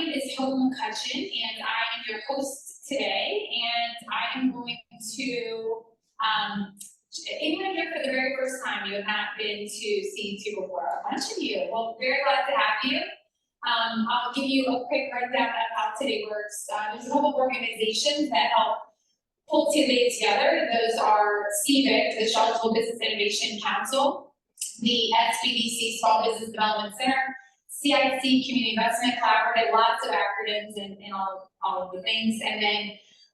name is Hope McCutcheon, and I am your host today. And I am going to, anyone here for the very first time, you have not been to Ce2 before, a bunch of you. Well, very glad to have you. I'll give you a quick rundown of how today works. There's a couple of organizations that help pull today together. Those are CBIC, the Charlottesville Business Innovation Council, the SBDC Small Business Development Center, CIC Community Investment Collaborative, lots of acronyms and all of the things. And then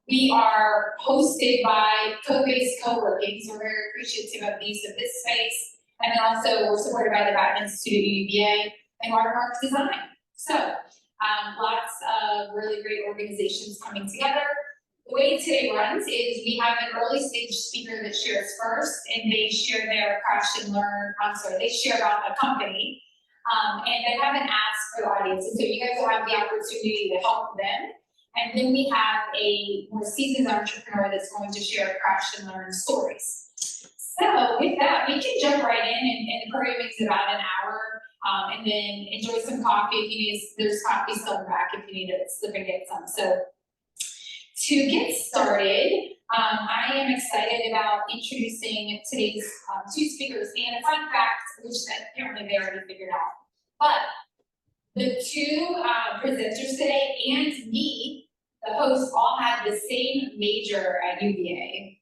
we are hosted by Code-Based Co-working, so we're very appreciative of the use of this space. And then also we're supported by the Bryant Institute at UVA and Watermark Design. So lots of really great organizations coming together. The way today runs is we have an early stage speaker that shares first, and they share their crash and learn, they share about a company, and they have an ask for the audience. And so you guys will have the opportunity to help them. And then we have a more seasoned entrepreneur that's going to share crash and learn stories. So with that, we can jump right in, and the program is about an hour, and then enjoy some coffee if you need. There's coffee still in the back if you need to slip and get some. So to get started, I am excited about introducing today's two speakers. And a fun fact, which apparently they already figured out, but the two presenters today and me, the host, all had the same major at UVA.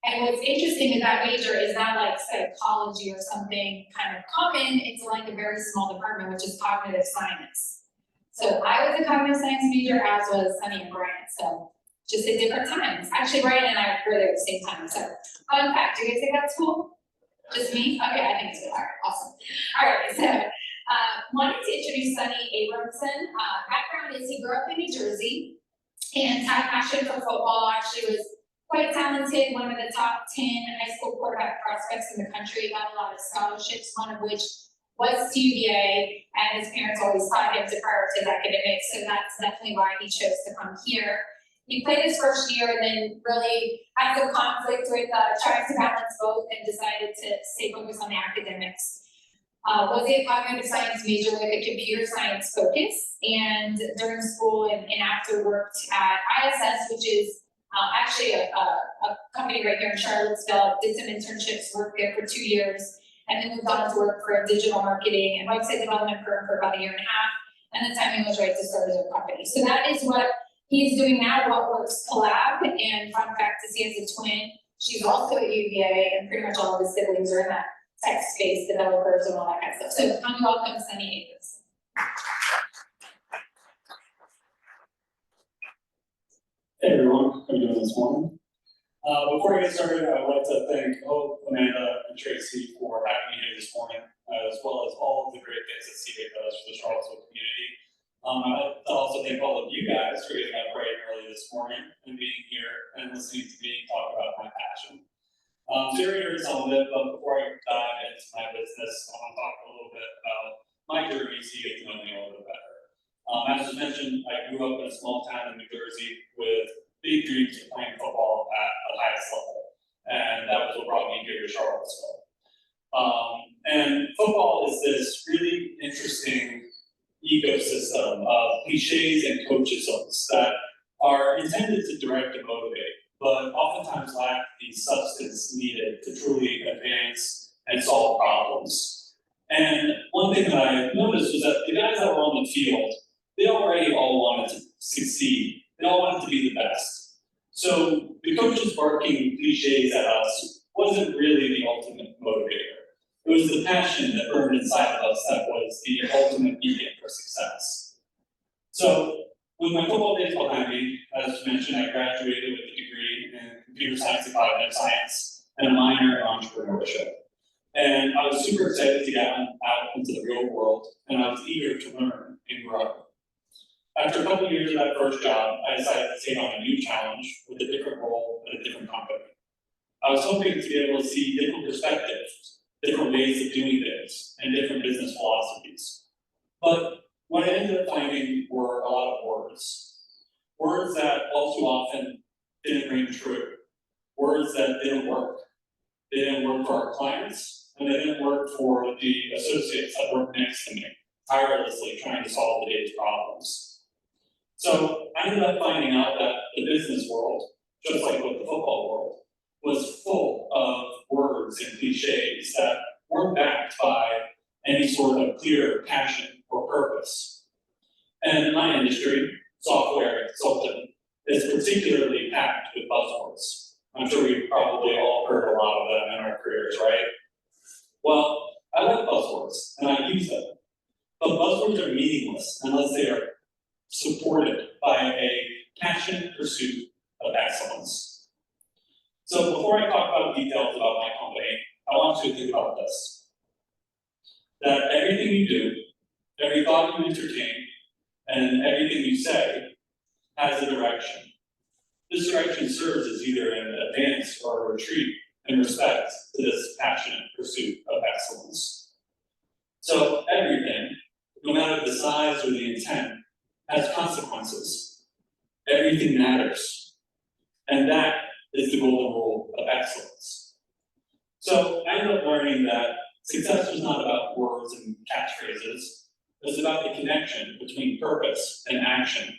And what's interesting is that major is not like psychology or something kind of common. It's like a very small department, which is cognitive science. So I was a cognitive science major, as was Sonny and Bryant. So just at different times. Actually, Bryant and I were there at the same time. So fun fact, do you guys think that's cool? Just me? Okay, I think it's good. All right, awesome. All right, so wanted to introduce Sonny Abramson. Background is he grew up in New Jersey and had a passion for football. Actually was quite talented, one of the top 10 high school quarterback prospects in the country. Got a lot of scholarships, one of which was to UVA, and his parents always taught him to prioritize academics, so that's definitely why he chose to come here. He played his first year and then really had some conflict with trying to balance both and decided to stay focused on the academics. Was a cognitive science major with a computer science focus, and during school and after worked at ISS, which is actually a company right here in Charlottesville. Did some internships, worked there for 2 years, and then moved on to work for a digital marketing and website development firm for about 1.5 years. And the timing was right to start his own company. So that is what he's doing now, What Works Collab. And fun fact is he has a twin. She's also at UVA, and pretty much all of his siblings are in that tech space, developers and all that kind of stuff. So come welcome Sonny Abramson. Hey everyone, how are you doing this morning? Before I get started, I would like to thank Hope, Amanda, and Tracy for having me here this morning, as well as all of the great things that CBIC does for the Charlottesville community. I'd like to also thank all of you guys for getting up bright and early this morning and being here and listening to me talk about my passion. So you already heard some of it, but before I dive into my business, I want to talk a little bit about my journey so you get to know me a little bit better. As was mentioned, I grew up in a small town in New Jersey with big dreams of playing football at the highest level. And that was what brought me here to Charlottesville. And football is this really interesting ecosystem of cliches and coachisms that are intended to direct and motivate, but oftentimes lack the substance needed to truly advance and solve problems. And one thing that I noticed was that the guys that were on the field, they already all wanted to succeed. They all wanted to be the best. So the coaches barking cliches at us wasn't really the ultimate motivator. It was the passion that burned inside of us that was the ultimate beacon for success. So with my football days behind me, as mentioned, I graduated with a degree in computer science and cognitive science and a minor in entrepreneurship. And I was super excited to get out into the real world, and I was eager to learn and grow. After a couple of years of that first job, I decided to take on a new challenge with a different role at a different company. I was hoping to be able to see different perspectives, different ways of doing things, and different business philosophies. But what I ended up finding were a lot of words. Words that all too often didn't ring true. Words that didn't work. They didn't work for our clients, and they didn't work for the associates that worked next to me, tirelessly trying to solve the day's problems. So I ended up finding out that the business world, just like with the football world, was full of words and cliches that weren't backed by any sort of clear passion or purpose. And my industry, software consulting, is particularly packed with buzzwords. I'm sure we've probably all heard a lot of them in our careers, right? Well, I like buzzwords and I use them, but buzzwords are meaningless unless they are supported by a passionate pursuit of excellence. So before I talk about details about my company, I want you to think about this. That everything you do, every thought you entertain, and everything you say has a direction. This direction serves as either an advance or a retreat in respect to this passionate pursuit of excellence. So everything, no matter the size or the intent, has consequences. Everything matters. And that is the golden rule of excellence. So I ended up learning that success was not about words and catchphrases. It was about the connection between purpose and action.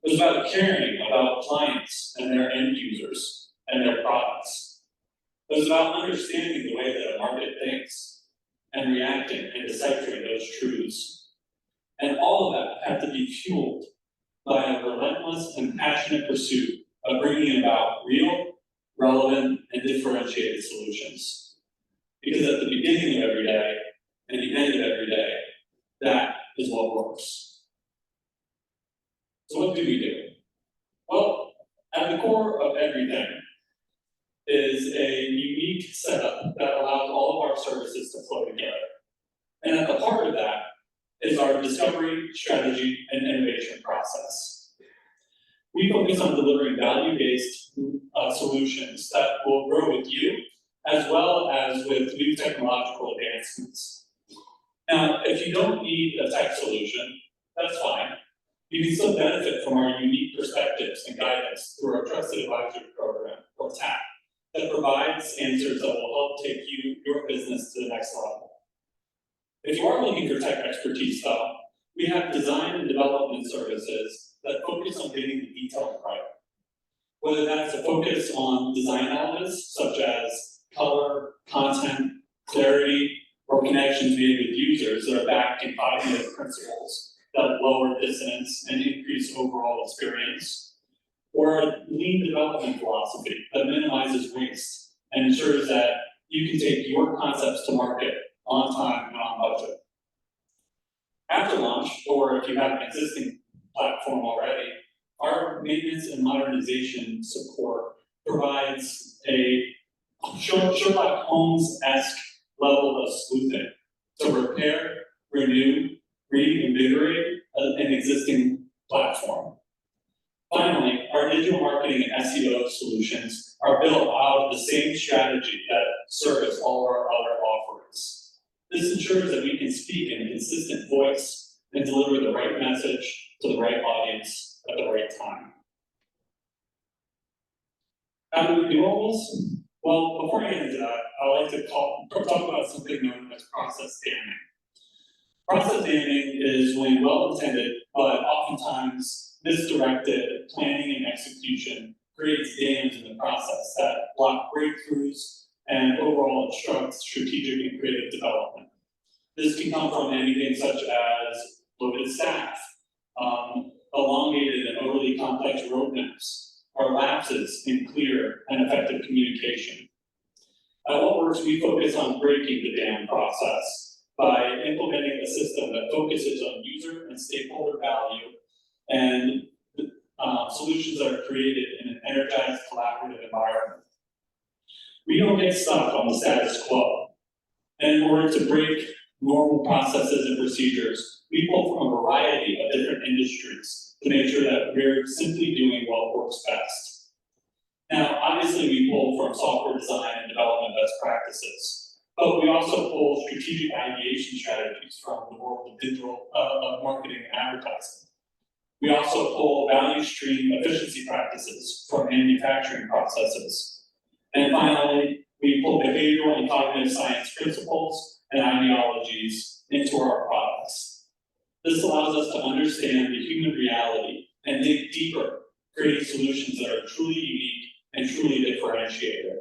It was about caring about clients and their end users and their products. It was about understanding the way that a market thinks and reacting and deciphering those truths. And all of that had to be fueled by a relentless and passionate pursuit of bringing about real, relevant, and differentiated solutions. Because at the beginning of every day and the end of every day, that is what works. So what do we do? Well, at the core of everything is a unique setup that allows all of our services to flow together. And at the heart of that is our discovery, strategy, and innovation process. We focus on delivering value-based solutions that will grow with you, as well as with new technological advancements. Now, if you don't need a tech solution, that's fine. You can still benefit from our unique perspectives and guidance through our Trusted Advisory Program, or TAP, that provides answers that will help take your business to the next level. If you are looking for tech expertise, though, we have design and development services that focus on getting the details right. Whether that's a focus on design elements such as color, content, clarity, or connections made with users that are backed in cognitive principles that lower dissonance and increase overall experience, or a lean development philosophy that minimizes waste and ensures that you can take your concepts to market on time and on budget. After launch, or if you have an existing platform already, our maintenance and modernization support provides a Sherlock Holmes-esque level of sleuthing to repair, renew, reinvigorate an existing platform. Finally, our digital marketing and SEO solutions are built out of the same strategy that serves all our other offerings. This ensures that we can speak in a consistent voice and deliver the right message to the right audience at the right time. How do we do all this? Well, before I get into that, I like to talk about something known as process damming. Process damming is when well-intended, but oftentimes misdirected planning and execution creates dams in the process that block breakthroughs and overall obstruct strategic and creative development. This can come from anything such as loaded staff, elongated and overly complex roadmaps, or lapses in clear and effective communication. At What Works, we focus on breaking the dam process by implementing a system that focuses on user and stakeholder value and solutions that are created in an energized, collaborative environment. We don't get stuck on the status quo. And in order to break normal processes and procedures, we pull from a variety of different industries to make sure that we're simply doing what works best. Now, obviously, we pull from software design and development best practices, but we also pull strategic ideation strategies from the world of digital marketing and advertising. We also pull value stream efficiency practices from manufacturing processes. And finally, we pull behavioral and cognitive science principles and ideologies into our products. This allows us to understand the human reality and dig deeper, creating solutions that are truly unique and truly differentiated.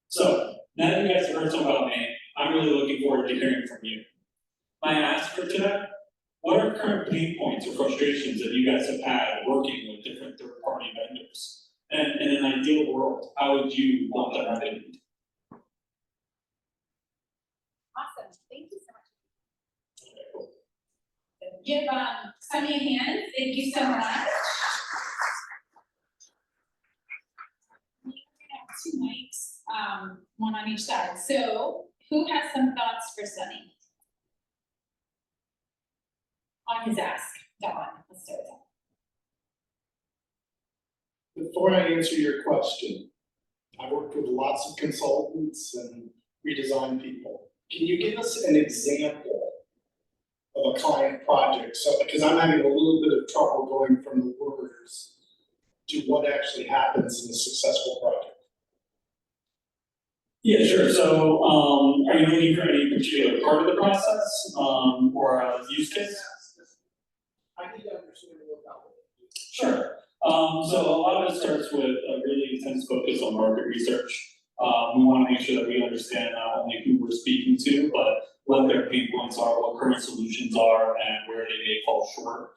So, now that you guys have heard some about me, I'm really looking forward to hearing from you. My ask for today: what are current pain points or frustrations that you guys have had working with different third-party vendors? And in an ideal world, how would you want them remedied? Awesome, thank you so much. Okay, cool. Give Sonny a hand, thank you so much. We're gonna have 2 mics, one on each side. So, who has some thoughts for Sonny? On his ask, Dawn, let's start with that. Before I answer your question, I worked with lots of consultants and redesign people. Can you give us an example of a client project? So, because I'm having a little bit of trouble going from the words to what actually happens in a successful project. Yeah, sure. So, are you looking for any particular part of the process, or a use case? I need to understand more about it. Sure. So a lot of it starts with a really intense focus on market research. We want to make sure that we understand not only who we're speaking to, but what their pain points are, what current solutions are, and where they may fall short.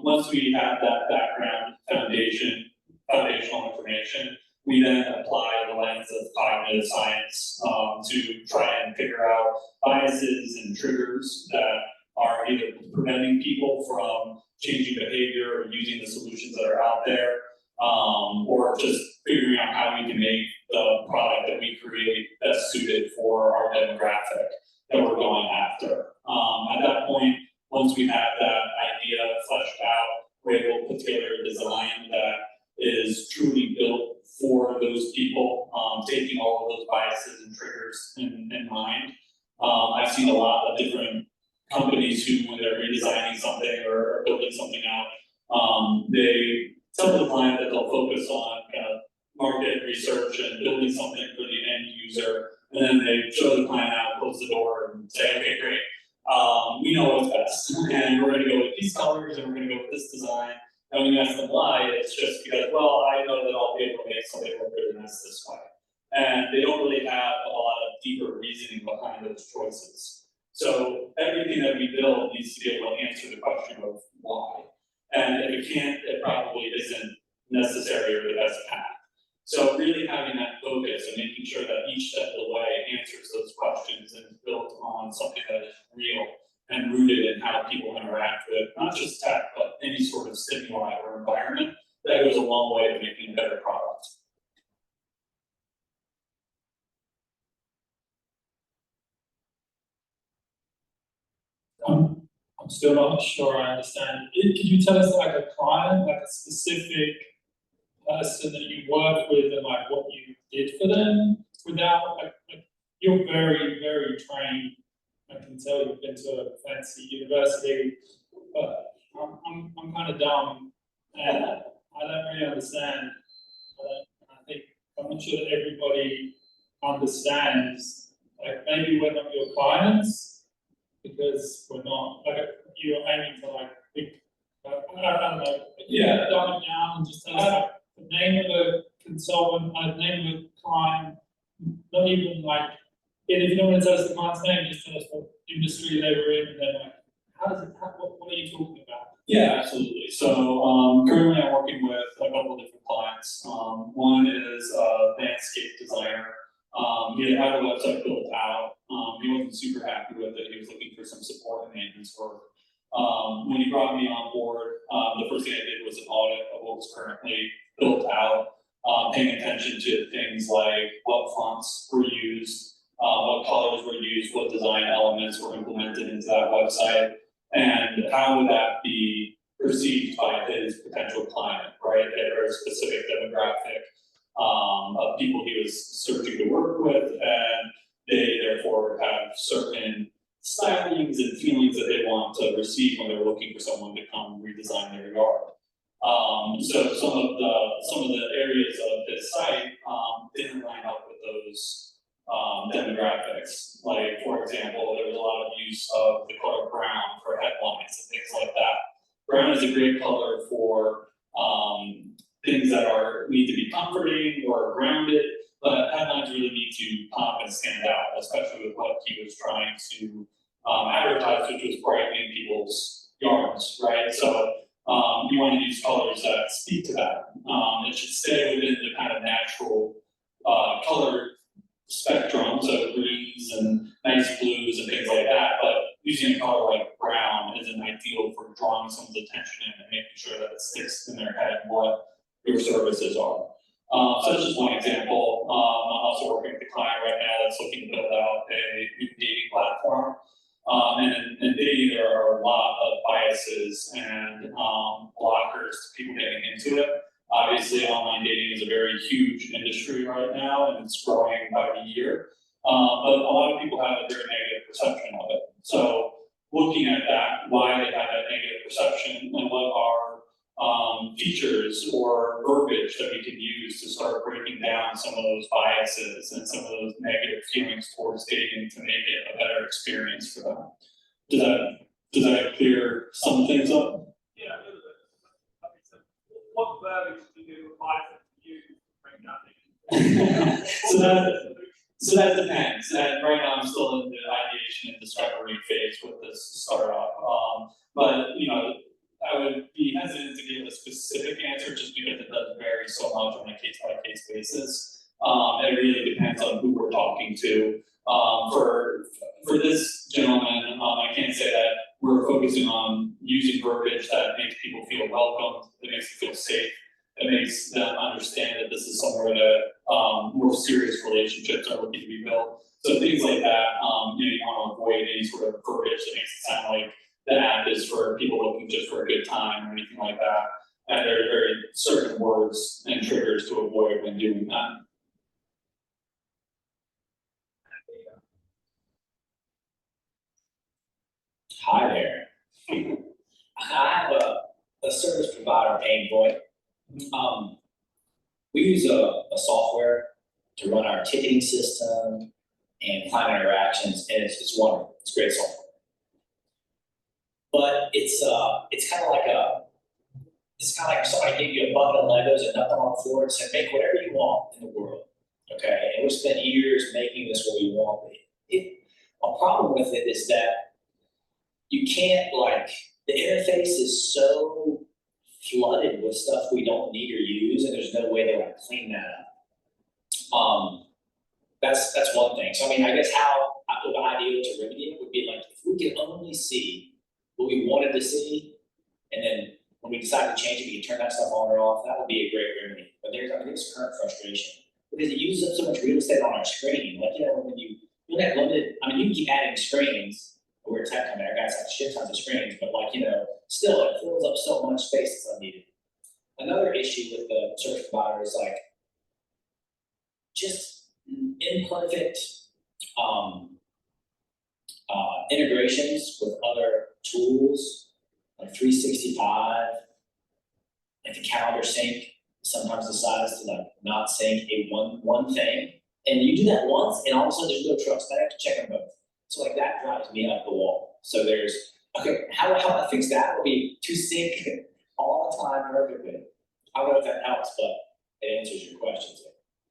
Once we have that background foundational information, we then apply the lens of cognitive science to try and figure out biases and triggers that are either preventing people from changing behavior or using the solutions that are out there, or just figuring out how we can make the product that we create best suited for our demographic that we're going after. At that point, once we have that idea fleshed out, we're able to put together a design that is truly built for those people, taking all of those biases and triggers in mind. I've seen a lot of different companies who, when they're redesigning something or building something out, they tell the client that they'll focus on kind of market research and building something for the end user, and then they show the client out, close the door, and say, okay, great, we know what's best, and we're going to go with these colors, and we're going to go with this design. And when you ask them why, it's just because, well, I know that I'll be able to make something look really nice this way. And they don't really have a lot of deeper reasoning behind those choices. So everything that we build needs to be able to answer the question of why. And if it can't, it probably isn't necessary or the best path. So really having that focus and making sure that each step of the way answers those questions and is built on something that is real and rooted in how people interact with not just tech, but any sort of stimuli or environment, that goes a long way to making a better product. I'm still not sure I understand. Can you tell us like a client, like a specific person that you worked with and like what you did for them without like you're very, very trained. I can tell you've been to a fancy university, but I'm kind of dumb and I don't really understand. I think I'm not sure that everybody understands. Like maybe we're not your clients because we're not like you're aiming for like big. I don't know. Yeah. Dumb it down and just tell us like the name of the consultant, the name of the client, not even like. And if you don't want to tell us the client's name, just tell us what industry they were in, and then like, what are you talking about? Yeah, absolutely. So currently I'm working with a couple of different clients. One is a landscape designer. He had a website built out. He wasn't super happy with it. He was looking for some support and maintenance work. When he brought me on board, the first thing I did was an audit of what was currently built out, paying attention to things like what fonts were used, what colors were used, what design elements were implemented into that website, and how would that be perceived by his potential client, right? Or a specific demographic of people he was searching to work with, and they therefore have certain stylings and feelings that they want to receive when they're looking for someone to come redesign their yard. So some of the areas of his site didn't line up with those demographics. Like, for example, there was a lot of use of the color brown for headlines and things like that. Brown is a great color for things that need to be comforting or grounded, but headlines really need to pop and stand out, especially with what he was trying to advertise, which was brightening people's yards, right? So you want to use colors that speak to that. It should stay within the kind of natural color spectrum, so greens and nice blues and things like that, but using a color like brown isn't ideal for drawing someone's attention in and making sure that it sticks in their head what your services are. So that's just one example. I'm also working with a client right now that's looking to build out a new dating platform. And in dating, there are a lot of biases and blockers to people getting into it. Obviously, online dating is a very huge industry right now, and it's growing by the year. But a lot of people have a very negative perception of it. So looking at that, why they have that negative perception, and what are features or verbiage that we can use to start breaking down some of those biases and some of those negative feelings towards dating to make it a better experience for them. Does that clear some things up? Yeah, a little bit. That makes sense. What verbiage do you advise them to use to bring that in? So that depends, and right now I'm still in the ideation and discovery phase with this startup. But I would be hesitant to give a specific answer just because it does vary so much on a case by case basis. It really depends on who we're talking to. For this gentleman, I can't say that we're focusing on using verbiage that makes people feel welcomed, that makes them feel safe, that makes them understand that this is somewhere that more serious relationships are looking to be built. So things like that, you want to avoid any sort of verbiage that makes it sound like the app is for people looking just for a good time or anything like that. And there are very certain words and triggers to avoid when doing that. Hi there. I have a service provider pain point. We use a software to run our ticketing system and client interactions, and it's wonderful. It's great software. But it's kind of like somebody gave you a bucket of Legos and nothing on the floor and said, make whatever you want in the world. Okay, and we spent years making this what we want. A problem with it is that you can't, the interface is so flooded with stuff we don't need or use, and there's no way to clean that up. That's one thing. So I guess how the ideal to remedy it would be if we could only see what we wanted to see, and then when we decide to change it, we can turn that stuff on or off. That would be a great remedy. But there's current frustration because it uses up so much real estate on our screen. When you have limited, you can keep adding screens. We're a tech company, our guys have shit tons of screens, but still it fills up so much space that's unneeded. Another issue with the service provider is just imperfect integrations with other tools, like 365, the calendar sync sometimes decides to not sync one thing. And you do that once, and all of a sudden there's no trucks. I have to check them both. So that drives me up the wall. So how I fix that would be to sync all the time perfectly. I don't know if that helps, but it answers your questions.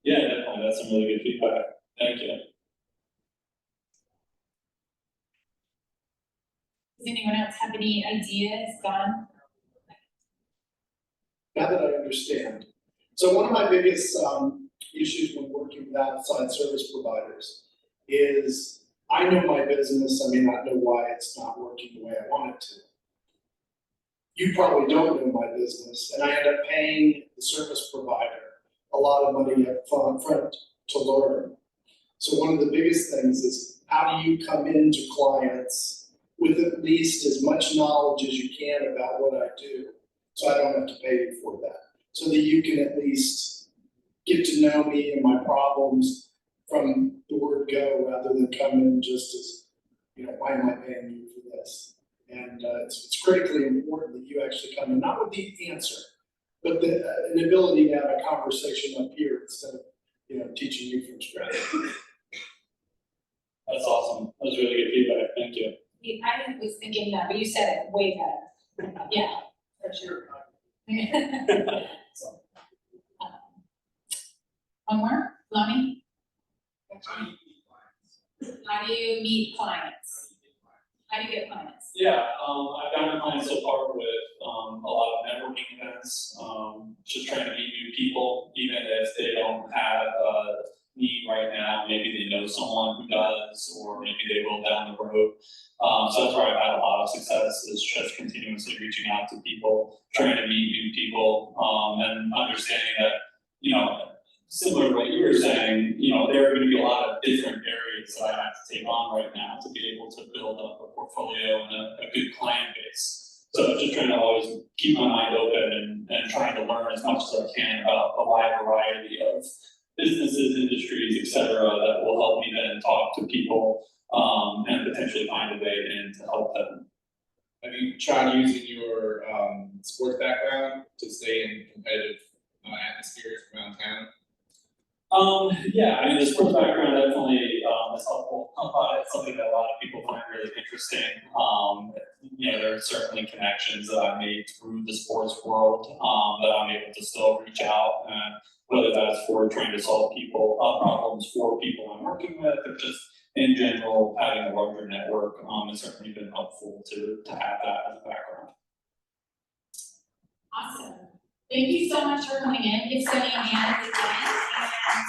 Yeah, definitely. That's some really good feedback. Thank you. Does anyone else have any ideas, Don? Now that I understand. So one of my biggest issues when working with outside service providers is I know my business, I may not know why it's not working the way I want it to. You probably don't know my business, and I end up paying the service provider a lot of money up front to learn. So one of the biggest things is how do you come into clients with at least as much knowledge as you can about what I do, so I don't have to pay you for that, so that you can at least get to know me and my problems from the word go, rather than come in just as, why am I paying you for this? And it's critically important that you actually come in, not with the answer, but an ability to have a conversation up here instead of, teaching you from scratch. That's awesome. That was really good feedback. Thank you. I was thinking that, but you said it way better. Yeah, for sure. One more, Lummy? How do you meet clients? How do you get clients? Yeah, I've gotten clients so far with a lot of networking events, just trying to meet new people, even if they don't have a need right now. Maybe they know someone who does, or maybe they will down the road. So that's where I've had a lot of success, is just continuously reaching out to people, trying to meet new people, and understanding that, you know, similar to what you were saying, you know, there are going to be a lot of different areas that I have to take on right now to be able to build up a portfolio and a good client base. So just trying to always keep my mind open and trying to learn as much as I can about a wide variety of businesses, industries, et cetera, that will help me then talk to people and potentially find a way in to help them. Have you tried using your sports background to stay in competitive atmospheres around town? Yeah, I mean, the sports background definitely is helpful. It's something that a lot of people find really interesting. You know, there are certainly connections that I've made through the sports world that I'm able to still reach out, and whether that's for trying to solve problems for people I'm working with, or just in general having a larger network has certainly been helpful to have that as a background. Awesome. Thank you so much for coming in. Give Sonny a hand again. And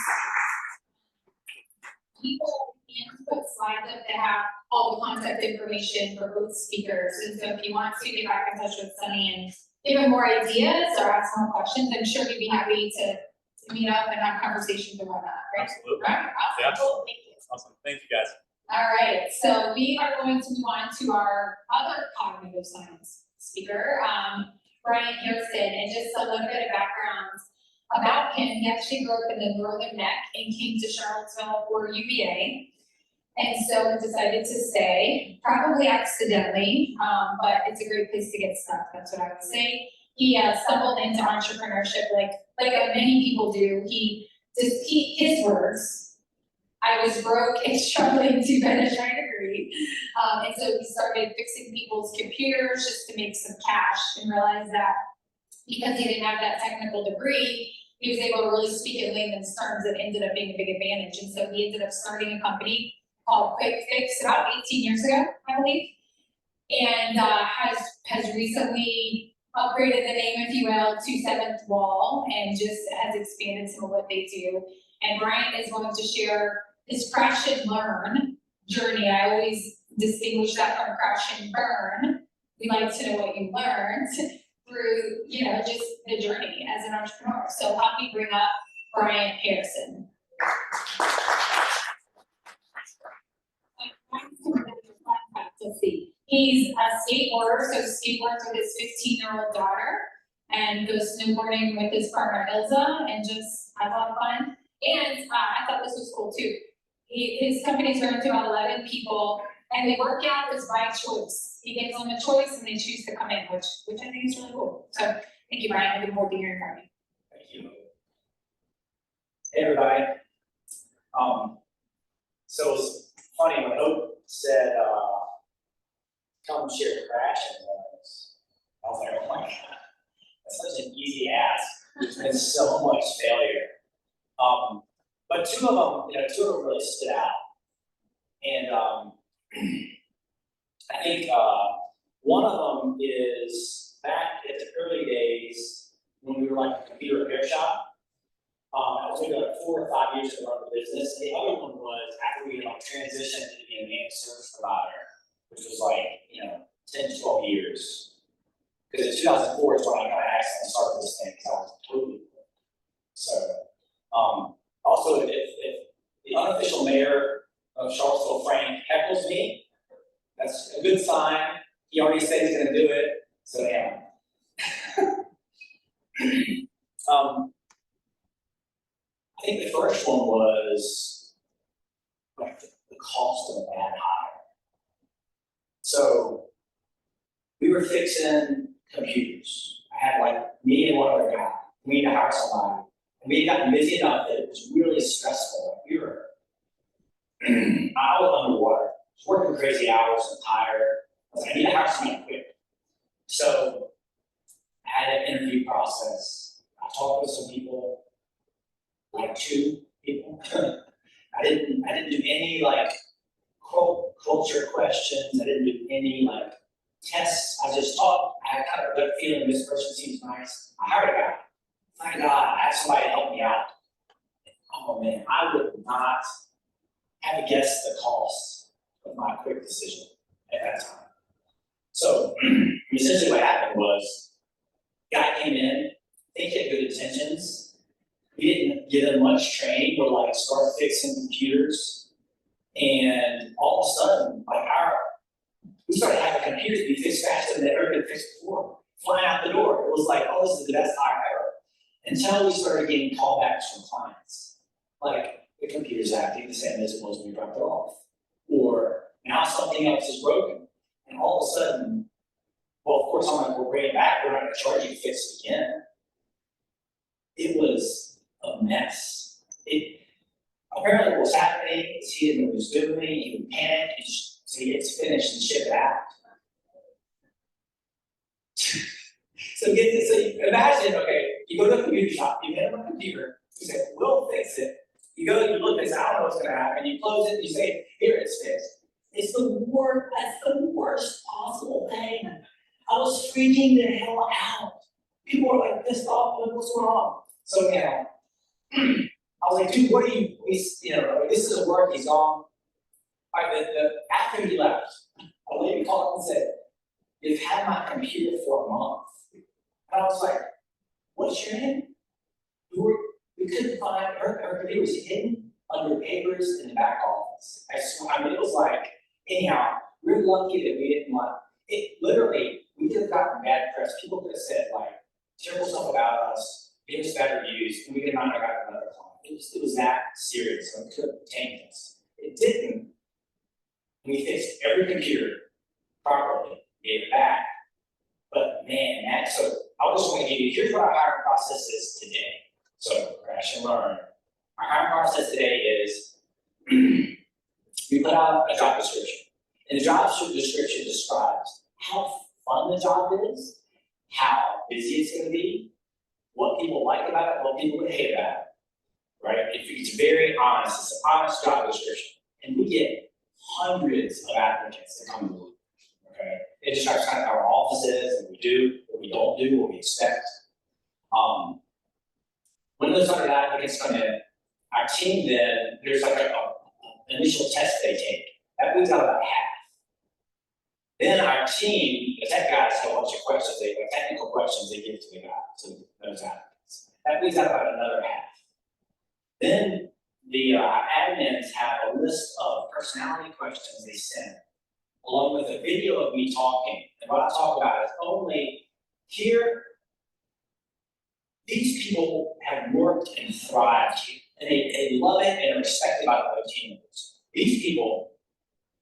people can put slides up that have all the contact information for both speakers. And so if you want to get back in touch with Sonny and give him more ideas or ask more questions, I'm sure he'd be happy to meet up and have conversations and whatnot, right? Absolutely. All right, awesome. Yeah. Cool. Thank you. Awesome. Thank you, guys. All right, so we are going to move on to our other cognitive science speaker, Bryant, and just a little bit of background about him. He actually grew up in the Northern Neck and came to Charlottesville for UVA, and so decided to stay, probably accidentally, but it's a great place to get stuck, that's what I would say. He stumbled into entrepreneurship like many people do. His words, I was broke and struggling to finish my degree. And so he started fixing people's computers just to make some cash, and realized that because he didn't have that technical degree, he was able to really speak in layman's terms, and ended up being a big advantage. And so he ended up starting a company called Quick Fix about 18 years ago, I believe, and has recently upgraded the name, if you will, to Seventh Wall, and just has expanded some of what they do. And Bryant is going to share his crash and learn journey. I always distinguish that from crash and burn. We like to know what you learned through, you know, just the journey as an entrepreneur. So help me bring up Bryant Harrison. Let's see. He's a skateboarder, so skateboards with his 15-year-old daughter, and goes snowboarding with his partner Ilza, and just has a lot of fun. And I thought this was cool too. His company's run to about 11 people, and they work out is by choice. He gives them a choice, and they choose to come in, which I think is really cool. So thank you, Bryant. Looking forward to hearing from you. Thank you. Hey, everybody. So it's funny when Hope said, come share the crash and learns. I was like, oh my God, that's such an easy ask. There's been so much failure. But two of them really stood out. And I think one of them is back at the early days when we were like a computer repair shop. I was maybe like 4 or 5 years to run the business. The other one was after we had like transitioned to being a managed service provider, which was like, 10 to 12 years. Because in 2004 is when I got accidentally started this thing, because I was totally cool. So, also, if the unofficial mayor of Charlottesville, Frank, heckles me, that's a good sign. He already said he's gonna do it, so yeah. I think the first one was like the cost of a bad hire. So we were fixing computers. I had like me and one other guy. We had to hire somebody. And we had gotten busy enough that it was really stressful. Like we were I was underwater, working crazy hours, I'm tired. I was like, I need to hire somebody quick. So I had an interview process. I talked with some people, like 2 people. I didn't do any like culture questions. I didn't do any like tests. I just thought I had kind of a good feeling this person seems nice. I hired a guy. Thank God, I had somebody to help me out. Oh man, I would not have guessed the cost of my quick decision at that time. So essentially what happened was, guy came in, think he had good intentions. We didn't give him much training, we're like, start fixing computers. And all of a sudden, like we started having computers be fixed faster than they've ever been fixed before. Flying out the door, it was like, oh, this is the best hire ever. Until we started getting callbacks from clients. Like, the computer's acting the same as it was when we dropped it off. Or now something else is broken. And all of a sudden, well, of course, I'm like, we'll bring it back, we're not gonna charge you to fix it again. It was a mess. Apparently what was happening is he didn't know what he was doing, he would panic, so he gets finished and ship it out. So get this, so you imagine, okay, you go to a computer shop, you get him a computer, you say, we'll fix it. You go, you look and say, I don't know what's gonna happen, you close it, you say, here, it's fixed. It's that's the worst possible thing. I was freaking the hell out. People were like pissed off, like, what's going on? So now, I was like, dude, what are you, this doesn't work, he's gone. All right, after he left, a lady called and said, you've had my computer for a month. And I was like, what's your name? We couldn't find, her computer was hidden under papers in the back office. I swear, I mean, it was like, anyhow, we're lucky that we didn't want, it literally, we could have gotten bad press. People could have said like, terrible stuff about us, gave us bad reviews, and we could not have gotten another client. It was that serious, so it could have tanked us. It didn't. We fixed every computer properly, gave it back. But man, so I just want to give you, here's what our hiring process is today. So crash and learn. Our hiring process today is we put out a job description. And the job description describes how fun the job is, how busy it's going to be, what people like about it, what people hate about it. Right? It's very honest. It's an honest job description. And we get hundreds of applicants that come to work. Okay? It describes kind of our offices, what we do, what we don't do, what we expect. When those 100 applicants come in, our team then, there's like an initial test they take. That brings out about half. Then our team, the tech guys have a bunch of questions, technical questions they give to the guy, to those applicants. That brings out about another half. Then the admins have a list of personality questions they send, along with a video of me talking. And what I talk about is only here, these people have worked and thrived here, and they love it and are respected by the other team members. These people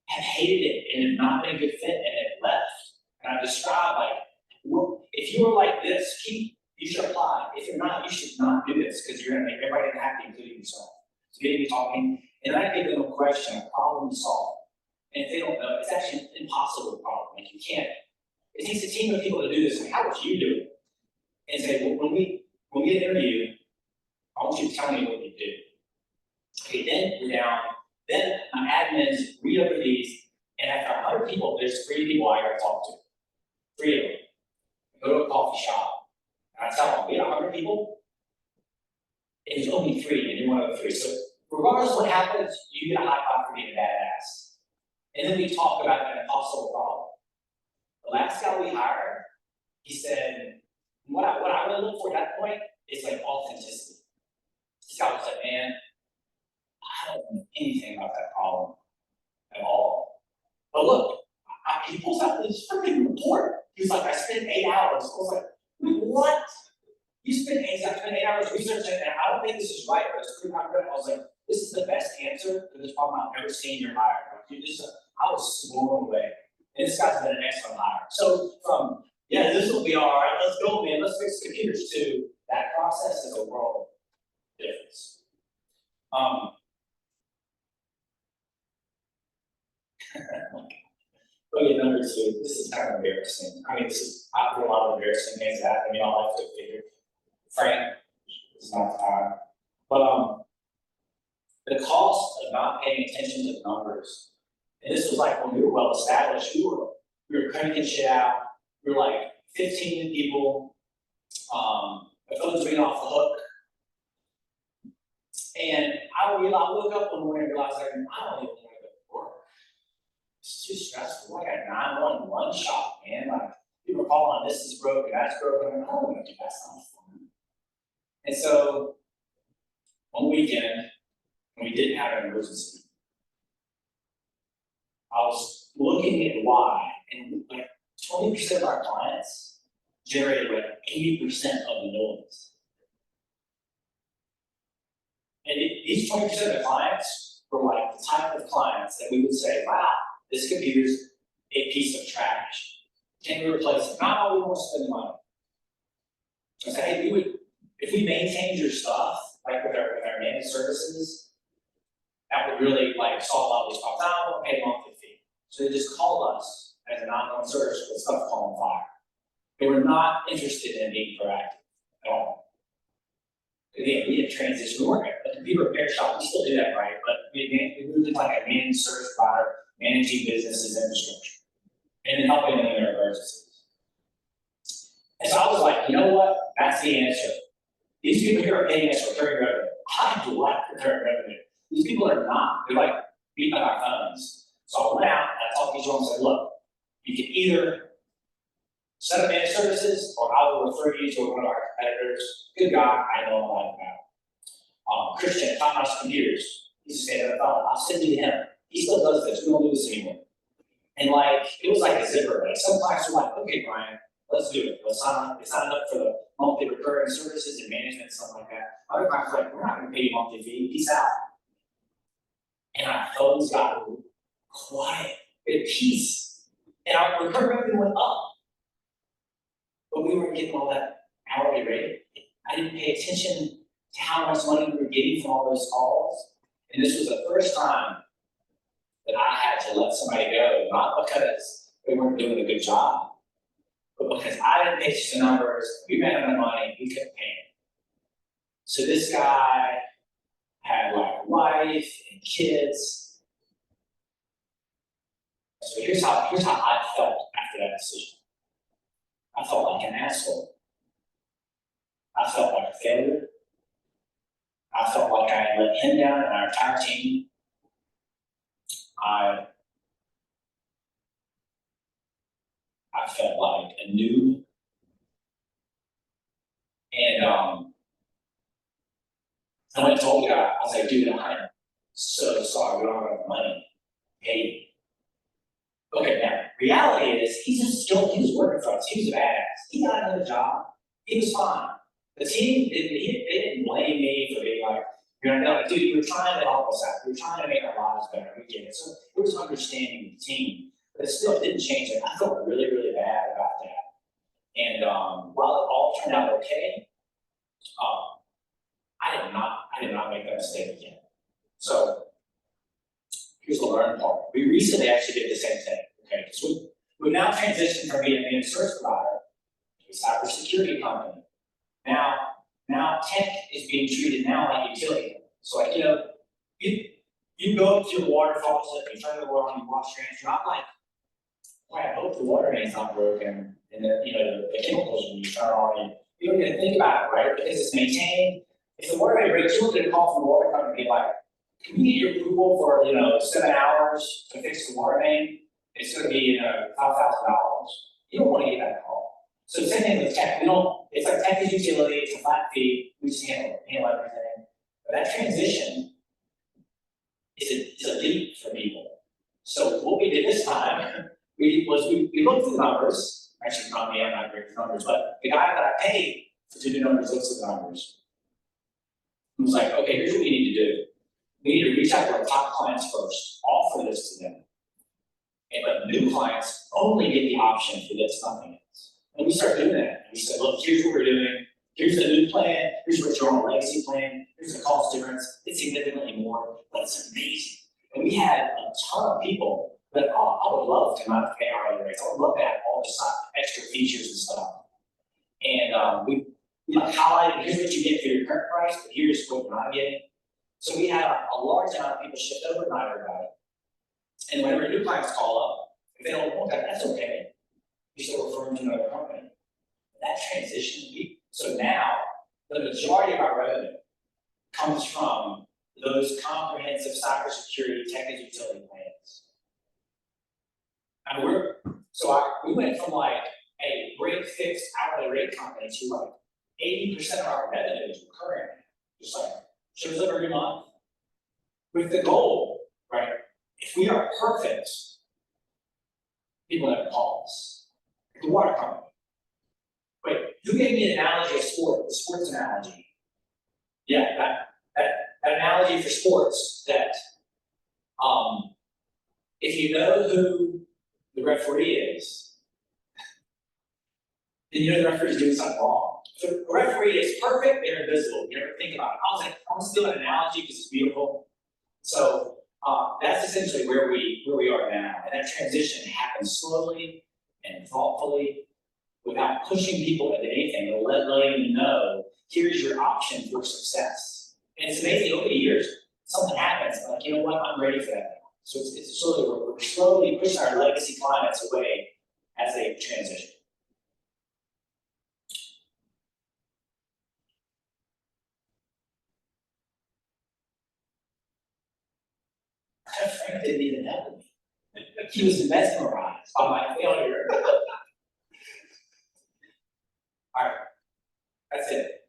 have hated it and have not been a good fit and have left. And I describe like, well, if you are like this, you should apply. If you're not, you should not do this because you're gonna make everybody unhappy, including yourself. So getting me talking, and I give them a question, a problem to solve. And if they don't know, it's actually an impossible problem. Like you can't. It takes a team of people to do this. Like, how would you do it? And say, well, when we get an interview, I want you to tell me what you do. Okay, then we're down. Then my admins read over these, and after 100 people, there's 3 people I gotta talk to. 3 of them. I go to a coffee shop, and I tell them, we had 100 people, and there's only 3, and you're one of the 3. So regardless of what happens, you get a high five for being a badass. And then we talk about an impossible problem. The last guy we hired, he said, what I really look for at that point is like authenticity. This guy was like, man, I don't know anything about that problem at all. But look, he pulls out this freaking report. He was like, I spent 8 hours. I was like, what? You spent 8 hours researching, and I don't think this is right, but it's pretty confident. I was like, this is the best answer to this problem I've ever seen in your hire. I was blown away. And this guy's been an excellent hire. So from, yeah, this will be all right, let's go, man, let's fix computers, to that process is a world difference. Okay, number two, this is kind of embarrassing. I mean, I put a lot of embarrassing things that happen to me in my life to figure. Frank, this is not the time. But, the cost of not paying attention to the numbers, and this was like when we were well established, we were cranking shit out. We were like 15 people, the phone's ringing off the hook. And I woke up one morning and realized like, I don't even want to go to work. It's too stressful. I got 911 shop, man. Like, people are calling, this is broken, that's broken. I don't want to do that stuff. And so, one weekend, when we didn't have an emergency, I was looking at why, and like 20% of our clients generated like 80% of the noise. And these 20% of the clients were like the type of clients that we would say, wow, this computer's a piece of trash. Can we replace it? Not all we want to spend the money. I say, hey, if we maintained your stuff, like with our managed services, that would really like solve all these problems. I don't pay a monthly fee. So they just called us as an ongoing service with stuff calling fire. They were not interested in being proactive at all. Again, we had transition. We weren't a computer repair shop. We still do that, right? But we moved into like a managed service provider, managing businesses infrastructure, and then helping them in their emergencies. And so I was like, you know what? That's the answer. These people here are paying us recurring revenue. I do like recurring revenue. These people are not. They're like beat by our phones. So I went out and I talked to each one and said, look, you can either set up managed services or I will refer you to one of our competitors. Good guy, I know a lot about. Christian, Top Notch Computers. He's a stand-up fellow. I'll send you to him. He still does this. We don't do this anymore. And like, it was like a zipper. Like some clients were like, okay, Bryant, let's do it. Let's sign up. They signed up for the monthly recurring services and management and stuff like that. Other clients were like, we're not going to pay you monthly fee. Peace out. And our phones got quiet, at peace. And our recurring revenue went up. But we weren't getting all that hourly rate. I didn't pay attention to how much money we were getting from all those calls. And this was the first time that I had to let somebody go, not because they weren't doing a good job, but because I didn't pay attention to numbers, we ran out of money, we couldn't pay him. So this guy had like a wife and kids. So here's how I felt after that decision. I felt like an asshole. I felt like a failure. I felt like I had let him down and our entire team. I felt like a noob. And I went and told the guy, I was like, dude, I'm so sorry, we don't have enough money. Hey. Okay, now, reality is, he was working for us, he was a badass. He got another job, he was fine. The team, they didn't blame me for being like, you're like, dude, you were trying to help us out, we were trying to make our lives better, we get it. So it was understanding the team, but it still didn't change it. I felt really, really bad about that. And while it all turned out okay, I did not make that mistake again. So here's the learning part. We recently actually did the same thing, okay? So we've now transitioned from being a managed service provider to a cybersecurity company. Now tech is being treated now like utility. So like, you go up to your water faucet, you turn the water on, you wash your hands, you're not like, boy, I hope the water main's not broken, and the chemicals when you turn on, you don't even think about it, right? Because it's maintained. If the water main breaks, you'll get a call from the water company and be like, can we get your approval for 7 hours to fix the water main? It's going to be $5,000. You don't want to get that call. So the same thing with tech. It's like tech is utility, it's a flat fee, we just handle everything. But that transition is a leap for people. So what we did this time, we looked through the numbers. Actually, not me, I'm not great with numbers, but the guy that I paid to do the numbers looks at the numbers. He was like, okay, here's what we need to do. We need to reach out to our top clients first, offer this to them. But new clients only get the option for this, nothing else. And we started doing that. And we said, look, here's what we're doing. Here's the new plan. Here's what you're on a legacy plan. Here's the cost difference. It's significantly more, but it's amazing. And we had a ton of people But I would love to not pay hourly rates, I would love to have all the extra features and stuff. And we like highlighted, here's what you get for your current price, but here's what you're not getting. So we had a large amount of people shift over, not everybody. And whenever new clients call up, if they don't want that, that's okay. You still refer them to another company. That transition, so now, the majority of our revenue comes from those comprehensive cybersecurity tech and utility plans. And we went from like a break fix hourly rate company to like 80% of our revenue is recurring. Just like shows up every month with the goal, right? If we are perfect, people never call us. The water company. Wait, who gave me an analogy of sport, the sports analogy? Yeah, that analogy for sports that if you know who the referee is, then you know the referee is doing something wrong. So the referee is perfect, they're invisible. You never think about it. I was like, I'm still an analogy because it's beautiful. So that's essentially where we are now. And that transition happens slowly and thoughtfully without pushing people into anything, but letting them know, here's your option for success. And it's amazing, over the years, something happens, like, you know what, I'm ready for that now. So it's slowly, we're slowly pushing our legacy clients away as they transition. Frank didn't even help me. He was mesmerized by my failure. All right, that's it.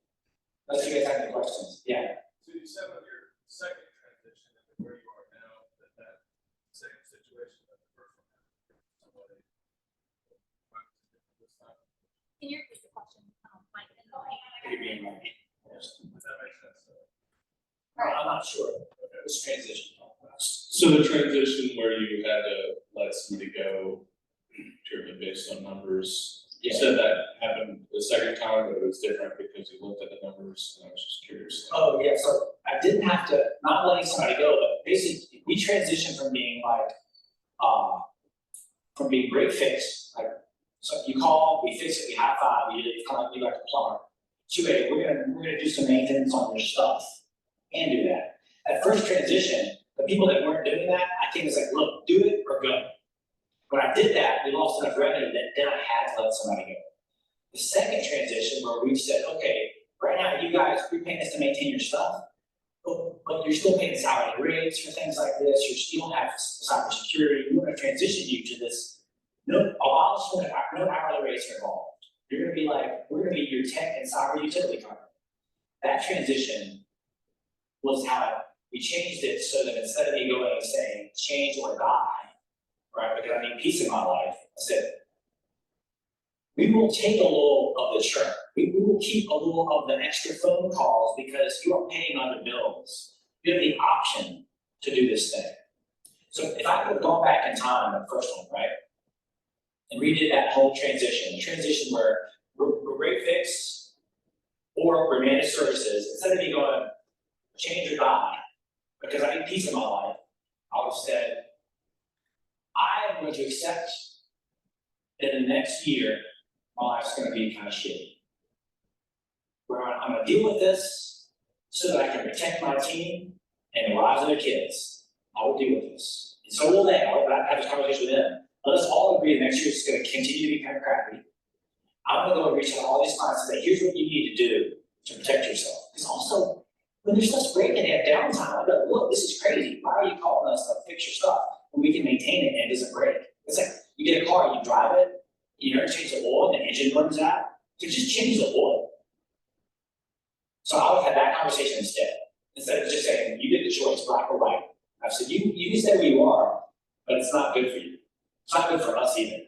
Unless you guys have any questions, yeah. So you said on your second transition into where you are now, that same situation that the first one had, somebody. This time, Can you repeat the question, Mike? You're being right. Yes. does that make sense? I'm not sure. This transition. So the transition where you had to let somebody go purely based on numbers, you Yeah. said that happened the second time, but it was different because you looked at the numbers, and I was just curious. Oh, yeah, so I didn't have to, not letting somebody go, but basically, we transitioned from being like, from being break fix, like, so you call, we fix it, we high five, you kind of be like a plumber. To a, we're gonna do some maintenance on your stuff and do that. That first transition, the people that weren't doing that, I think it's like, look, do it or go. When I did that, we lost enough revenue that then I had to let somebody go. The second transition where we said, okay, right now you guys, we're paying us to maintain your stuff, but you're still paying salary rates for things like this, you don't have cybersecurity, we want to transition you to this, no hourly rates are involved. You're gonna be like, we're gonna be your tech and cyber utility company. That transition was how we changed it so that instead of me going and saying, change or die, right, because I need peace in my life, I said, we will take a little of the churn. We will keep a little of the extra phone calls because you are paying other bills. You have the option to do this thing. So if I could have gone back in time, the first one, right, and redid that whole transition, the transition where we're break fix or we're managed services, instead of me going change or die, because I need peace in my life, I would have said, I am going to accept that in the next year, my life's gonna be kind of shitty. Where I'm gonna deal with this so that I can protect my team and the lives of their kids. I will deal with this. And so will they. I'll have this conversation with them. Let us all agree the next year is gonna continue to be kind of crappy. I'm gonna go and reach out to all these clients and say, here's what you need to do to protect yourself. Because also, when there's stuff breaking, they have downtime. I go, look, this is crazy. Why are you calling us to fix your stuff when we can maintain it and it doesn't break? It's like, you get a car, you drive it, you never change the oil, and the engine runs out. So just change the oil. So I would have that conversation instead of just saying, you get the choice, black or white. I've said, you can stay where you are, but it's not good for you. It's not good for us either.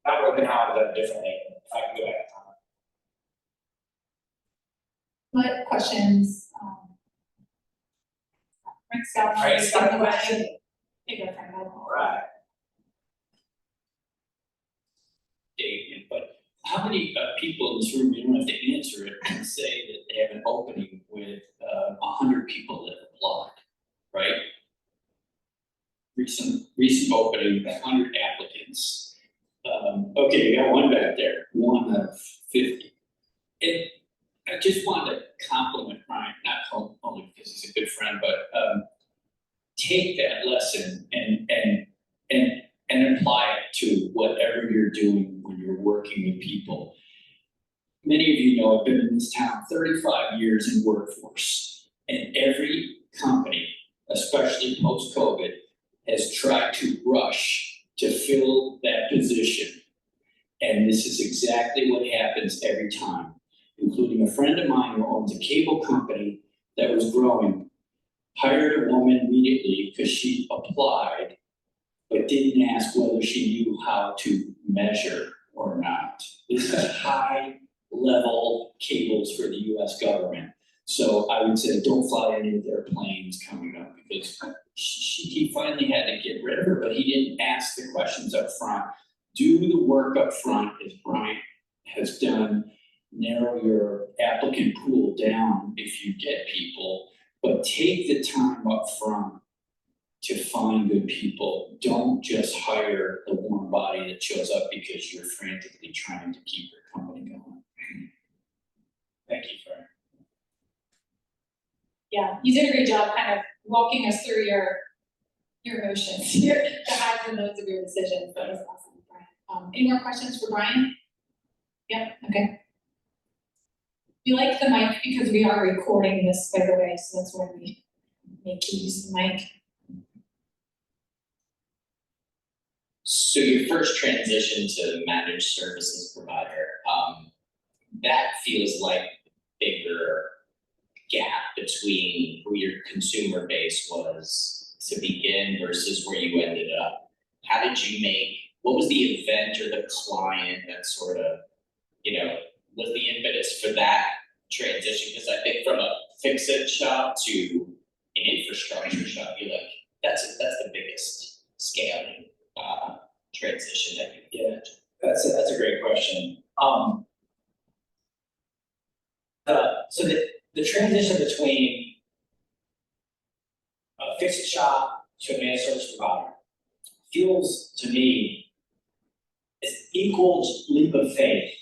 That would have been how I would have done it differently if I could go back in time. What questions? Frank's got one. Frank's got a question. Take it, Frank. All right. But how many people in this room, you don't have to answer it, can say that they have an opening with 100 people that have applied, right? recent opening, 100 applicants. Okay, we got one back there, one out of 50. And I just wanted to compliment Bryant, not only because he's a good friend, but take that lesson and apply it to whatever you're doing when you're working with people. Many of you know I've been in this town 35 years in workforce, and every company, especially post-COVID, has tried to rush to fill that position. And this is exactly what happens every time, including a friend of mine who owns a cable company that was growing, hired a woman immediately because she applied, but didn't ask whether she knew how to measure or not. This is high-level cables for the US government. So I would say don't fly any of their planes coming up, because he finally had to get rid of her, but he didn't ask the questions up front. Do the work up front, as Bryant has done. Narrow your applicant pool down if you get people, but take the time up front to find good people. Don't just hire the warm body that shows up because you're frantically trying to keep your company going. Thank you, Fran. Yeah, you did a great job kind of walking us through your emotions, the highs and lows of your decisions. That was awesome, Brian. Any more questions for Brian? Yep, okay. We like the mic because we are recording this, by the way, so that's why we make you use the mic. So your first transition to managed services provider, that feels like a bigger gap between who your consumer base was to begin versus where you ended up. How did you what was the event or the client that sort of, was the impetus for that transition? Because I think from a fix-it shop to an infrastructure shop, that's the biggest scaling transition that you get. That's a great question. So the transition between a fix-it shop to a managed service provider feels to me as equal leap of faith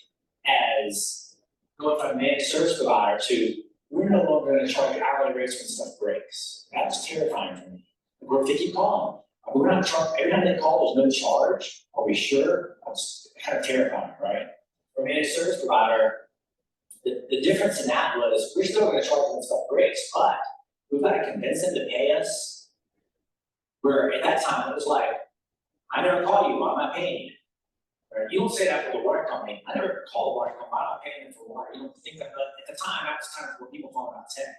as going from a managed service provider to we're no longer going to charge hourly rates when stuff breaks. That's terrifying for me. Or if they keep calling, we're not charging, every time they call, there's no charge. Are we sure? That's kind of terrifying, right? For a managed service provider, the difference in that was we're still going to charge when stuff breaks, but we've got to convince them to pay us. Where at that time it was like, I never call you, I'm not paying you. Right? You don't say that for the water company. I never call the water company, I'm not paying them for water. You don't think that, but at the time that was kind of what people thought about tech.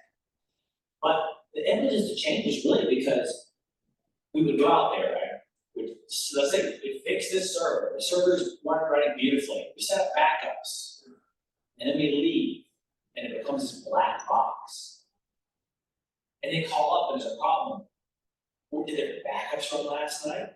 But the impetus to change is really because we would go out there, right? So let's say we fix this server. The servers weren't running beautifully. We set up backups, and then we leave, and it becomes this black box. And they call up, and there's a problem. Where did their backups from last night?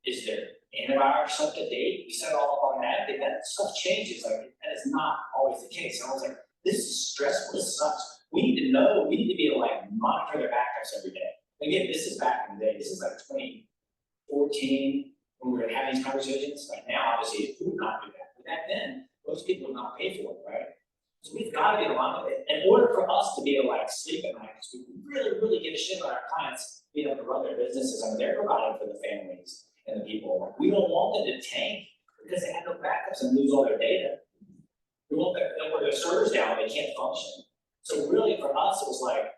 Is their antivirus up to date? We set it all up on that. That stuff changes. Like that is not always the case. And I was like, this is stressful. This sucks. We need to know. We need to be able to like monitor their backups every day. Again, this is back in the day. This is like 2014 when we were having these conversations. Like now, obviously, who would not do that? But back then, most people would not pay for it, right? So we've got to be aligned with it. In order for us to be able to like sleep at night, because we really, really give a shit about our clients being able to run their businesses. I mean, they're providing for the families and the people. We don't want them to tank because they have no backups and lose all their data. We want them, when their servers down, they can't function. So really, for us, it was like,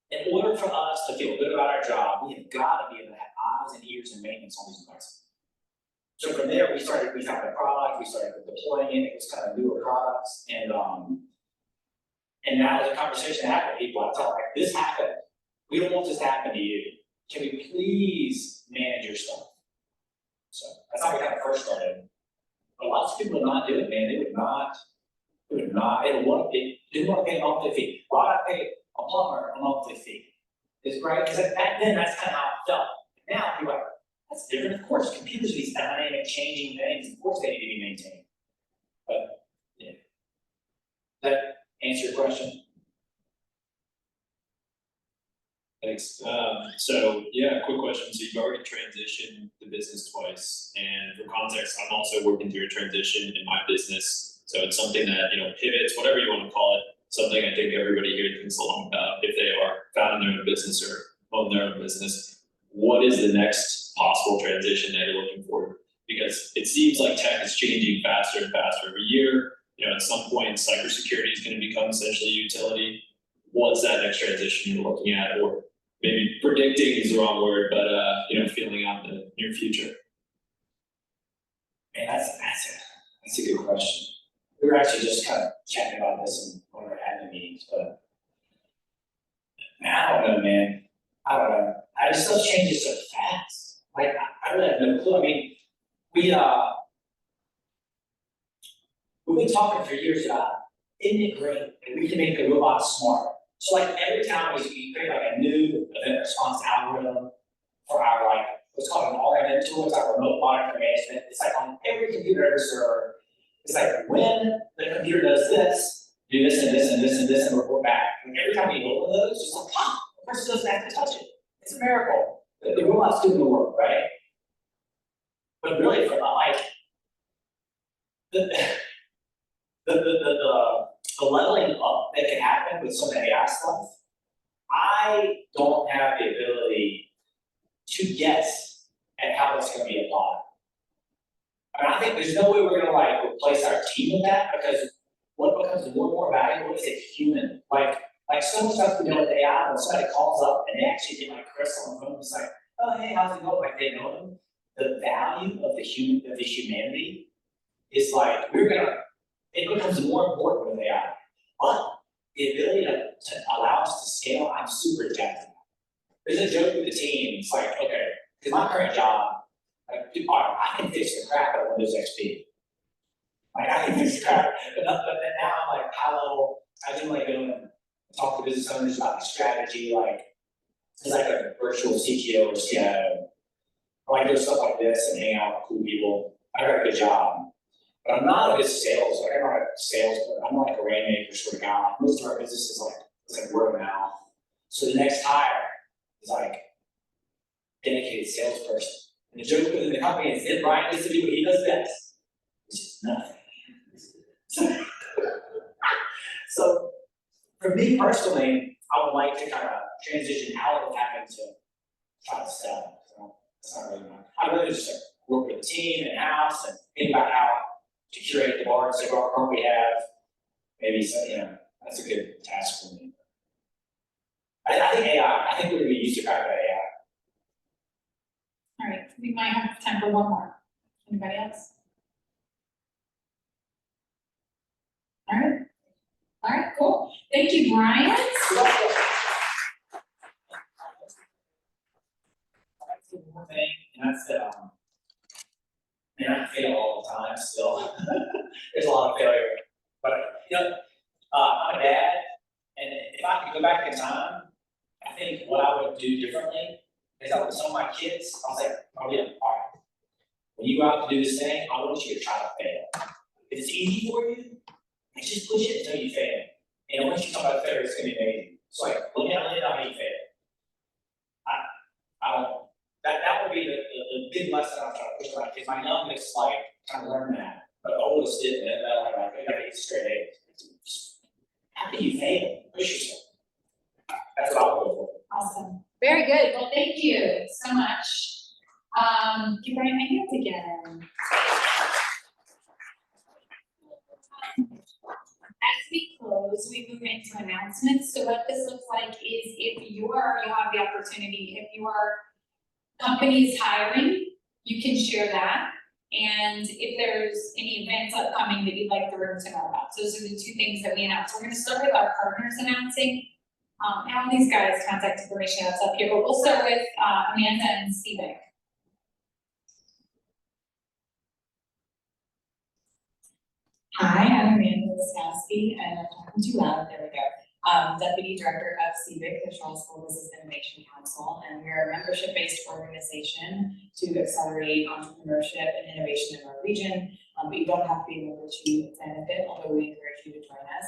in order for us to feel good about our job, we have got to be able to have eyes and ears and maintenance on these devices. So from there, we found a product, we started deploying it. It was kind of newer products, and that was a conversation I had with people. I tell them, like, this happened. We don't want this to happen to you. Can we please manage your stuff? So that's how we kind of first started. But lots of people would not do it, man. They didn't want to pay a monthly fee. Why would I pay a plumber a monthly fee? It's great, because back then that's kind of how it felt. Now you're like, that's different. Of course, computers are these dynamic, changing things. Of course, they need to be maintained. But yeah, that answer your question? Thanks. So yeah, quick question. So you've already transitioned the business twice, and for context, I'm also working through a transition in my business. So it's something that, pivots, whatever you want to call it, something I think everybody here thinks along about if they are founding their own business or own their own business. What is the next possible transition that you're looking for? Because it seems like tech is changing faster and faster every year. At some point, cybersecurity is going to become essentially utility. What's that next transition you're looking at, or maybe predicting is the wrong word, but feeling out the near future? Man, that's a good question. We were actually just kind of chatting about this in one of our admin meetings, but I don't know, man. I don't know. I just stuff changes so fast. Like I really have no clue. I mean, we've been talking for years about, isn't it great that we can make the robot smart? So like every time we create like a new event response algorithm for our what's called an RMM tool, it's our remote monitoring management. It's like on every computer, every server. It's like when the computer does this, do this and this and this and this and report back. And every time we open those, it's like, the person doesn't have to touch it. It's a miracle. The robot's doing the work, right? But really from the leveling up that can happen with some AI stuff, I don't have the ability to guess at how that's going to be applied. I think there's no way we're going to replace our team with that, because what becomes more and more valuable is a human. Like so much stuff we know with AI, when somebody calls up and they actually get Chris on the phone, it's like, oh hey, how's it going? Like they know him. The value of the humanity is it becomes more important with AI. But the ability to allow us to scale, I'm super jazzed about. There's a joke with the team, it's like, okay, because my current job, I can fix the crap at Windows XP. I can fix the crap, but now I'm high level, I can go and talk to business owners about the strategy, it's like a virtual CTO or CIO. I do stuff like this and hang out with cool people. I got a good job. But I'm not a good sales, I'm not a salesman. I'm a rainmaker sort of guy. Most of our business is word of mouth. So the next hire is dedicated salesperson. And the joke within the company is that Bryant gets to do what he does best, which is nothing. So for me personally, I would like to kind of transition out of having to try to sell. So that's not really mine. I'd rather just work with the team in house and think about how to curate the bar and say what program we have. Maybe that's a good task for me. I think AI, I think we're going to be used to crack AI. All right, we might have time for one more. Anybody else? All right, cool. Thank you, Bryant. One thing, and that's that, I fail all the time still. There's a lot of failure. But, I'm a dad, and if I could go back in time, I think what I would do differently is I would tell my kids, I was like, all right, when you go out to do this thing, I want you to try to fail. If it's easy for you, just push it until you fail. And once you talk about failure, it's going to be amazing. So let me know how you fail. That would be the big lesson I'm trying to push on, because my youngest kind of learned that, but the oldest didn't. And I gotta get straight A's. How can you fail? Push yourself. That's what I'll go for. Awesome. Very good. Well, thank you so much. Give Bryant my hands again. As we close, we move into announcements. So what this looks like is if you have the opportunity, if your company is hiring, you can share that. And if there's any events upcoming that you'd like the room to know about. So those are the two things that we announced. We're going to start with our partners announcing. And all these guys' contact information that's up here, but we'll start with Amanda and Stephen. Hi, I'm Amanda Wiskowski, and I'm talking too loud. There we go. Deputy Director of CVIC, the Charlotte School Business Innovation Council, and we're a membership-based organization to accelerate entrepreneurship and innovation in our region. But you don't have to be a member to benefit, although we encourage you to join us.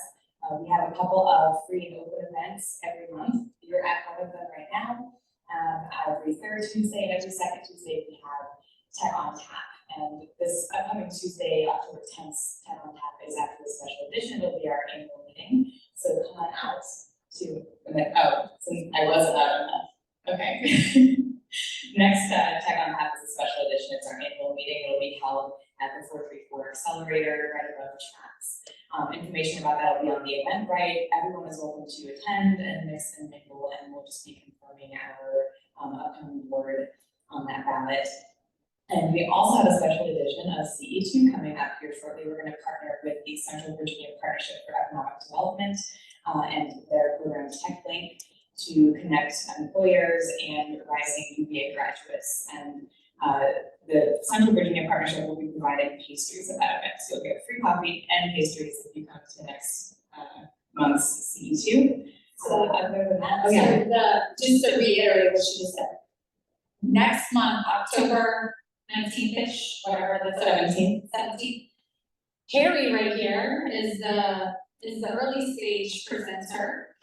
We have a couple of free and open events every month. You're at one of them right now. Every third Tuesday and every second Tuesday, we have Tech on Tap. And this upcoming Tuesday, October 10th, Tech on Tap is actually a special edition. It'll be our annual meeting. So come on out to, since I wasn't out enough. Okay. Next, Tech on Tap is a special edition. It's our annual meeting. It'll be held at the 434 Accelerator right above the tracks. Information about that will be on the Eventbrite. Everyone is welcome to attend and mix and mingle, and we'll just be confirming our upcoming board on that ballot. And we also have a special edition of Ce2 coming up here shortly. We're going to partner with the Central Virginia Partnership for Economic Development and their program TechLink to connect employers and rising UVA graduates. And the Central Virginia Partnership will be providing pastries at that event. So you'll get free coffee and pastries if you come to next month's Ce2. So other than that, So just to reiterate what she just said, next month, October 19th-ish, whatever, the 17th. Harry right here is the early stage presenter.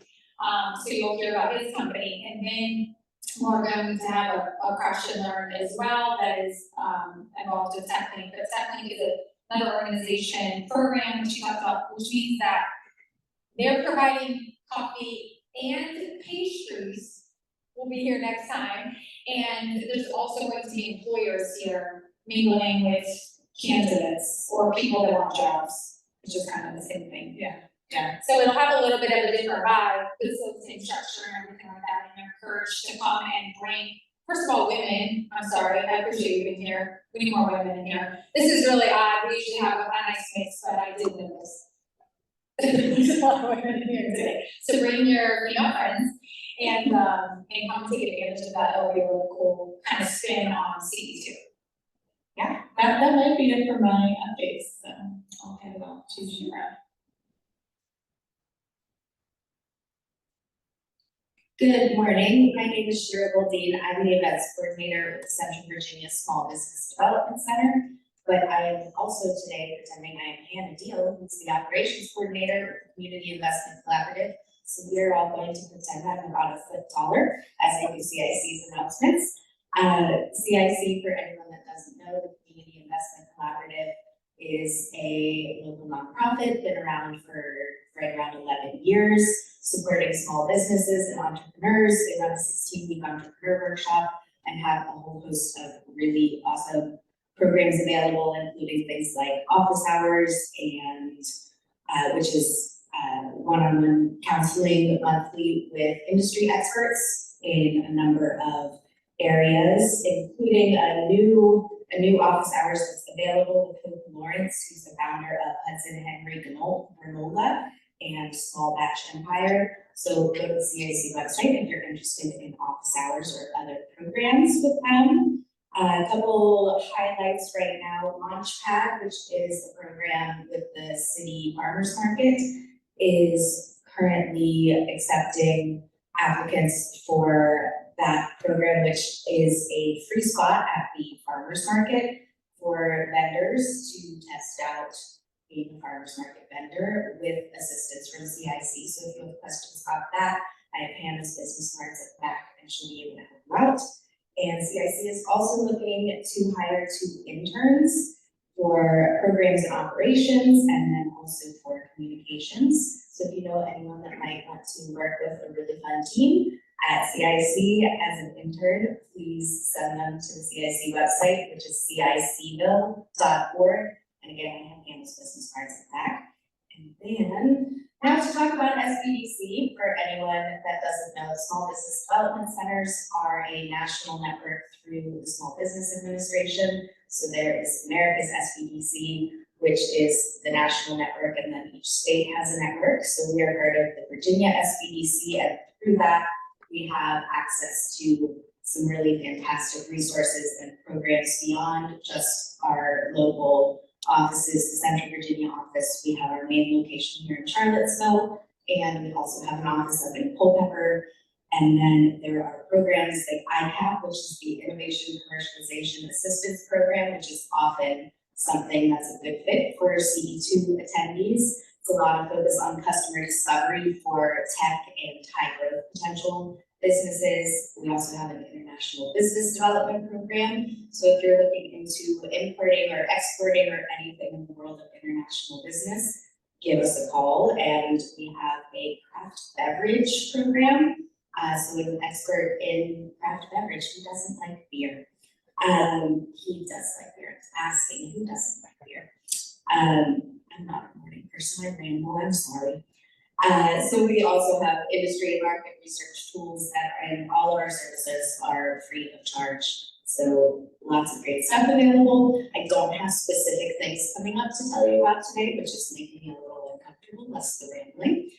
So you'll hear about his company, and then we're going to have a crash and learn as well that is involved with TechLink. But TechLink is another organization program which you talked about, which means that they're providing coffee and pastries. We'll be here next time, and there's also going to be employers here mingling with candidates or people that want jobs, which is kind of the same thing. yeah. So it'll have a little bit of a different vibe, but still the same structure and everything like that, and you're encouraged to come and bring, first of all, women, I'm sorry, I appreciate you being here, we need more women in here. This is really odd, we usually have a nice mix, but I did notice. There's a lot of women in here today, so bring your female friends and come take advantage of that. It'll be a really cool kind of spin on Ce2. Yeah, that might be it for my updates, so I'll hand it off to Shira. Good morning, my name is Shira Goldine. I'm the events coordinator with the Central Virginia Small Business Development Center, but I am also today pretending I am Hannah Deal, who's the operations coordinator with the Community Investment Collaborative. So we are all going to pretend I'm about a foot taller as I do CIC's announcements. CIC, for anyone that doesn't know, the Community Investment Collaborative is a local nonprofit, been around for right around 11 years, supporting small businesses and entrepreneurs. They run a 16-week entrepreneur workshop and have a whole host of really awesome programs available, including things like office hours and which is one-on-one counseling monthly with industry experts in a number of areas, including a new office hours that's available with Hope Lawrence, who's the founder of Hudson Henry Granola and Small Batch Empire. So go to the CIC website if you're interested in office hours or other programs with them. A couple highlights right now, Launchpad, which is a program with the city farmers market, is currently accepting applicants for that program, which is a free spot at the farmers market for vendors to test out being a farmers market vendor with assistance from CIC. So if you have questions about that, I have Hannah's business cards at the back and she'll be able to help you out. And CIC is also looking to hire 2 interns for programs and operations and then also for communications. So if you know anyone that might want to work with a really fun team at CIC as an intern, please send them to the CIC website, which is cicville.org. And again, I have Hannah's business cards at the back. And then now to talk about SBDC, for anyone that doesn't know, Small Business Development Centers are a national network through the Small Business Administration. So there is America's SBDC, which is the national network, and then each state has a network. So we are part of the Virginia SBDC, and through that, we have access to some really fantastic resources and programs beyond just our local offices. The Central Virginia office, we have our main location here in Charlottesville, and we also have an office up in Culpeper. And then there are programs like ICAP, which is the Innovation Commercialization Assistance Program, which is often something that's a good fit for Ce2 attendees. It's a lot of focus on customer discovery for tech and high growth potential businesses. We also have an international business development program. So if you're looking into importing or exporting or anything in the world of international business, give us a call. And we have a craft beverage program. So with an expert in craft beverage, who doesn't like beer? He does like beer. It's asking who doesn't like beer. I'm not a morning person, I ramble, I'm sorry. So we also have industry and market research tools and all of our services are free of charge. So lots of great stuff available. I don't have specific things coming up to tell you about today, which is making me a little uncomfortable, less the rambling.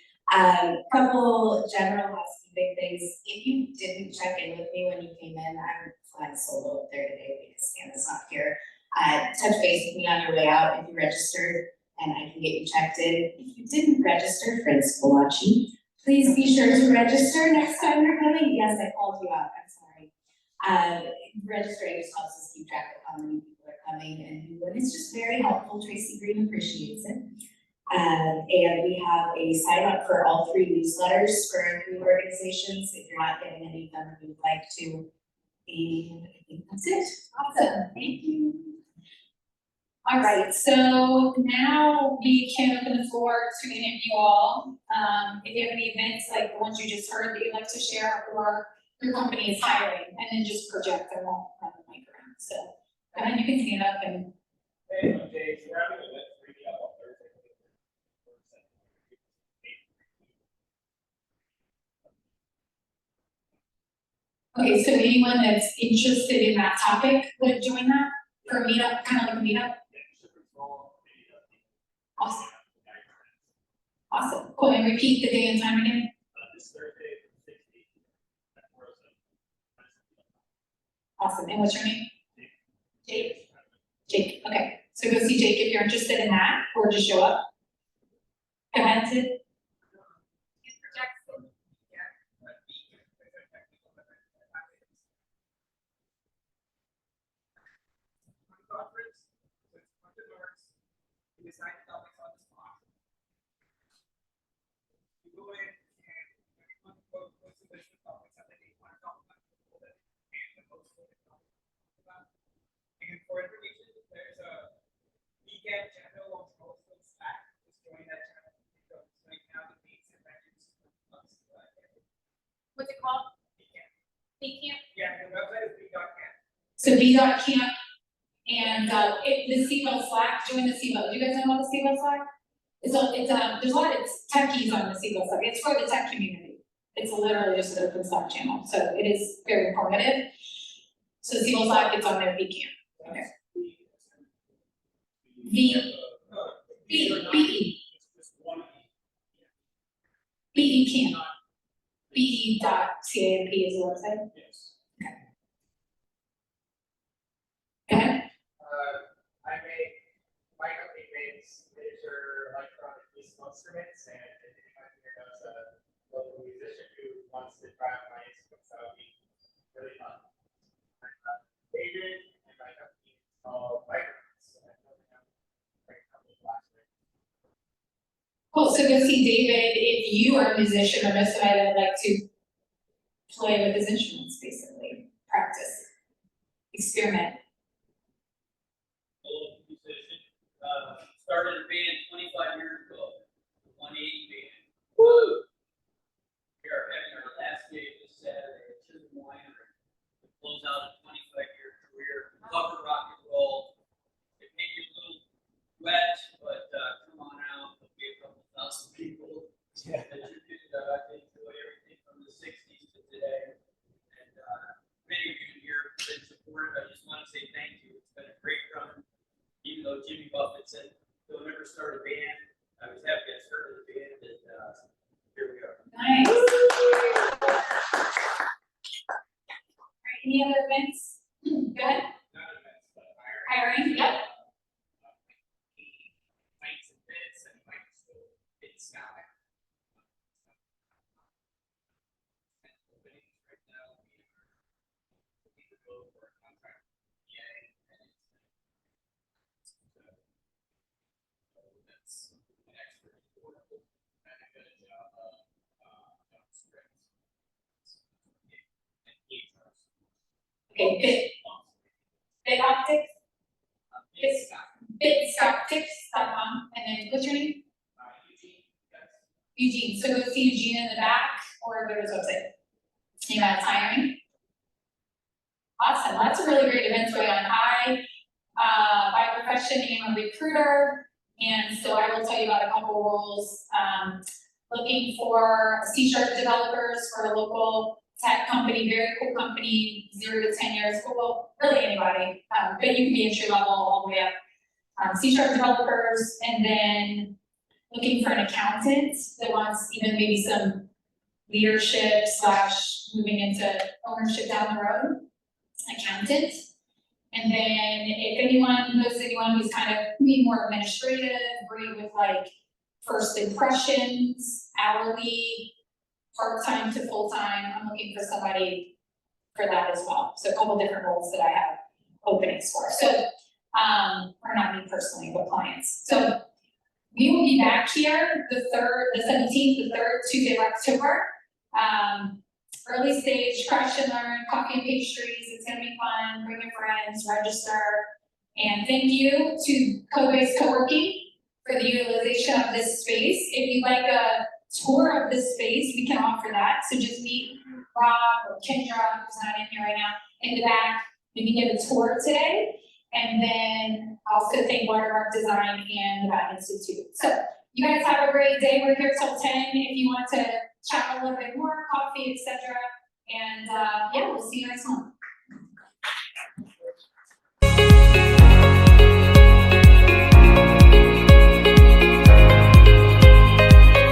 Couple general housekeeping things. If you didn't check in with me when you came in, I'm flying solo up there today because Hannah's not here. Touch base with me on your way out if you registered, and I can get you checked in. If you didn't register, Friends Bolachi, please be sure to register next time you're coming. Yes, I called you out, I'm sorry. Registering just helps us keep track of how many people are coming and who, and it's just very helpful. Tracy Green appreciates it. And we have a sign up for all 3 newsletters for our 3 organizations. If you're not getting any of them, and you'd like to, and I think that's it. Awesome, thank you. All right, so now we can open the floor to any of you all. If you have any events like the ones you just heard that you'd like to share, or your company is hiring, and then just project them all run the mic around. So go ahead, you can stand up and. Hey, I'm Dave, we're having an event 3D up on Thursday. Okay, so anyone that's interested in that topic would join that for a meetup, kind of like a meetup? Awesome. Awesome, cool, and repeat the day and time again? This Thursday, 16th, at 4:07. Awesome, and what's your name? Jake. Jake, okay, so go see Jake if you're interested in that, or just show up. Go ahead, Sid. Conference, so it's month of March, we decided to topics on the spot. You go in and everyone goes to the topics that they want to talk about, and the host will talk about. And for information, there's a weekend channel on also Slack, just join that channel, because right now the dates and venues. What's it called? Weekend. B-Camp? Yeah, the website is b.camp. So B.Camp, and the CWell Slack, join the CWell. Do you guys know about the CWell Slack? There's a lot of techies on the CWell Slack. It's for the tech community. It's literally just an open Slack channel, so it is very informative. So CWell Slack, it's on their B.Camp. Okay. B.Camp. BE.camp is the website? Yes. Okay. Go ahead. My company makes miniature electronic musical instruments, and if anyone here knows a local musician who wants to try out my instruments, that would be really fun. I'm David, and my company is called Abramson. Cool, so go see David if you are a musician or know somebody that would like to play with his instruments, basically, practice, experiment. Old musician, started a band 25 years ago, the 180 band. We are having our last day this Saturday at Chisholm Winery to close out a 25-year career, cover rock and roll. It may be a little wet, but come on out, there'll be a couple thousand people. Yeah. That you could enjoy everything from the 60s to today. And many of you here have been supportive. I just want to say thank you. It's been a great run. Even though Jimmy Buffett said he'll never start a band, I was happy I started a band, and here we are. Nice. All right, any other events? Go ahead. Not events, but Hiring, yep. Mics and bits and mics to bit sky. Right now, we are looking to go for a contract. Yay. So that's an extra affordable and a good job of scripts. Okay, Bit Optics, Bitsoptics.com, and then what's your name? Eugene, so go see Eugene in the back or go to his website. You got hiring. Awesome, lots of really great events going on. I, by profession, am a recruiter, and so I will tell you about a couple roles. Looking for C# developers for a local tech company, very cool company, 0 to 10 years, well, really anybody, but you can be entry level all the way up. C# developers, and then looking for an accountant that wants even maybe some leadership / moving into ownership down the road, accountant. And then if anyone knows anyone who's kind of maybe more administrative, great with like first impressions, hourly, part-time to full-time, I'm looking for somebody for that as well. So a couple different roles that I have openings for. So, or not me personally, but clients. So we will be back here the 17th, the third Tuesday of October. Early stage, crash and learn, coffee and pastries. It's gonna be fun. Bring your friends, register. And thank you to Co-Base Co-working for the utilization of this space. If you'd like a tour of this space, we can offer that. So just meet Rob or Kendra, who's not in here right now, in the back. Maybe get a tour today. And then also thank Watermark Design and the Bryant Institute. So you guys have a great day. We're here till 10 if you want to chat a little bit more, coffee, etc. And yeah, we'll see you next month.